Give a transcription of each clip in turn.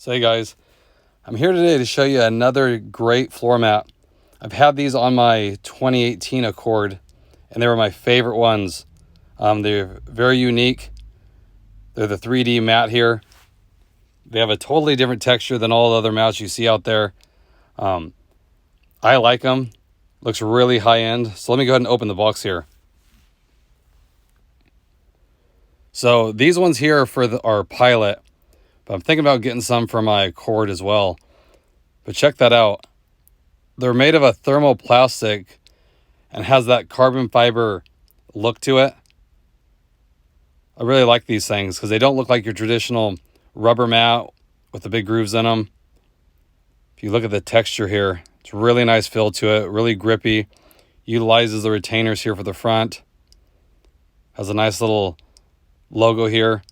So hey guys, I'm here today to show you another great floor mat. I've had these on my 2018 Accord and they were my favorite ones. They're very unique. They're the 3D mat here. They have a totally different texture than all the other mats you see out there. I like them. Looks really high end. So let me go ahead and open the box here. So these ones here are for our Pilot. But I'm thinking about getting some for my Accord as well. But check that out. They're made of a thermoplastic and has that carbon fiber look to it. I really like these things because they don't look like your traditional rubber mat with the big grooves in them. If you look at the texture here, it's a really nice feel to it, really grippy. Utilizes the retainers here for the front. Has a nice little logo here.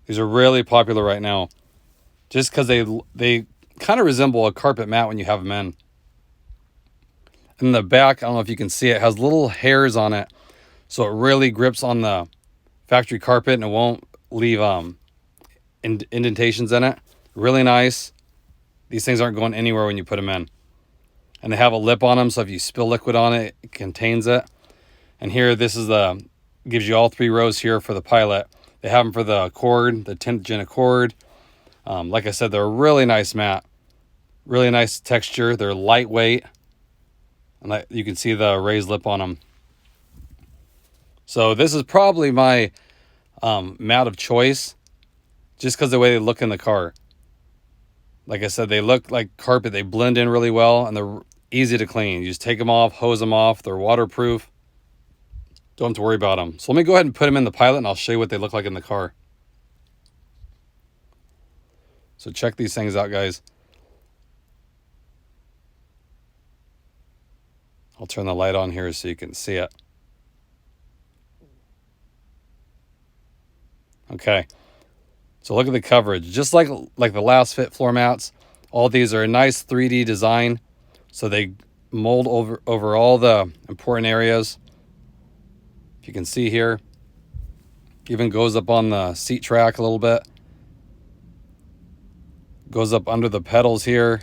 These are really popular right now just because they kind of resemble a carpet mat when you have them in. In the back, I don't know if you can see it, has little hairs on it. So it really grips on the factory carpet and it won't leave indentations in it. Really nice. These things aren't going anywhere when you put them in. And they have a lip on them, so if you spill liquid on it, it contains it. And here, this is gives you all 3 rows here for the Pilot. They have them for the Accord, the 10th gen Accord. Like I said, they're a really nice mat. Really nice texture. They're lightweight. And you can see the raised lip on them. So this is probably my mat of choice. Just because of the way they look in the car. Like I said, they look like carpet. They blend in really well. And they're easy to clean. You just take them off, hose them off. They're waterproof. Don't have to worry about them. So let me go ahead and put them in the Pilot and I'll show you what they look like in the car. So check these things out, guys. I'll turn the light on here so you can see it. Okay. So look at the coverage. Just like the last fit floor mats, all these are a nice 3D design. So they mold over all the important areas. If you can see here, even goes up on the seat track a little bit. Goes up under the pedals here.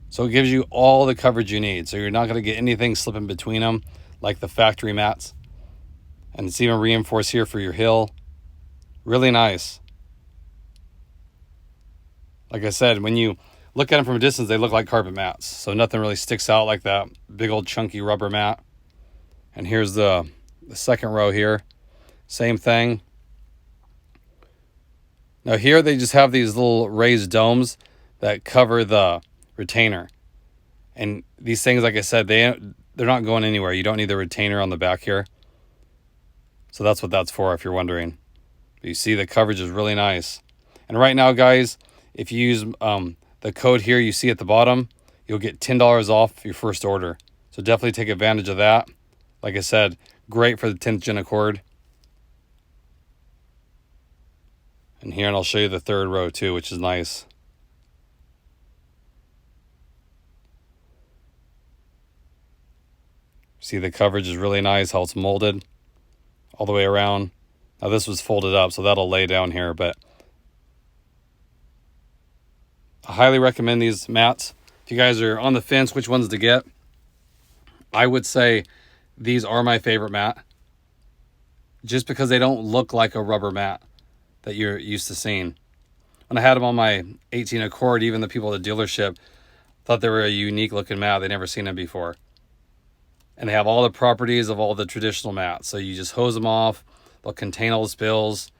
So it gives you all the coverage you need. So you're not going to get anything slipping between them like the factory mats. And it's even reinforced here for your hill. Really nice. Like I said, when you look at them from a distance, they look like carpet mats. So nothing really sticks out like that big old chunky rubber mat. And here's the second row here. Same thing. Now here they just have these little raised domes that cover the retainer. And these things, like I said, they're not going anywhere. You don't need the retainer on the back here. So that's what that's for if you're wondering. But you see the coverage is really nice. And right now, guys, if you use the code here you see at the bottom, you'll get $10 off your first order. So definitely take advantage of that. Like I said, great for the 10th gen Accord. And here, and I'll show you the third row too, which is nice. See, the coverage is really nice, how it's molded all the way around. Now this was folded up, so that'll lay down here, but I highly recommend these mats. If you guys are on the fence which ones to get, I would say these are my favorite mat. Just because they don't look like a rubber mat that you're used to seeing. When I had them on my 18 Accord, even the people at the dealership thought they were a unique looking mat. They'd never seen them before. And they have all the properties of all the traditional mats. So you just hose them off. They'll contain all the spills.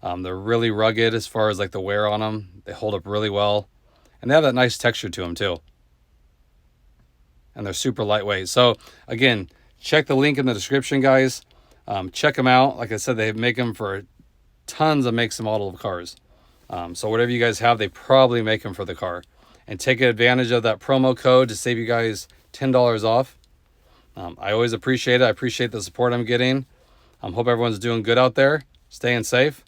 They're really rugged as far as like the wear on them. They hold up really well. And they have that nice texture to them too. And they're super lightweight. So again, check the link in the description, guys. Check them out. Like I said, they make them for tons of makes and model of cars. So whatever you guys have, they probably make them for the car. And take advantage of that promo code to save you guys $10 off. I always appreciate it. I appreciate the support I'm getting. Hope everyone's doing good out there, staying safe.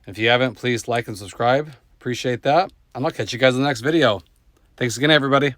If you haven't, please like and subscribe. Appreciate that. And I'll catch you guys in the next video. Thanks again, everybody.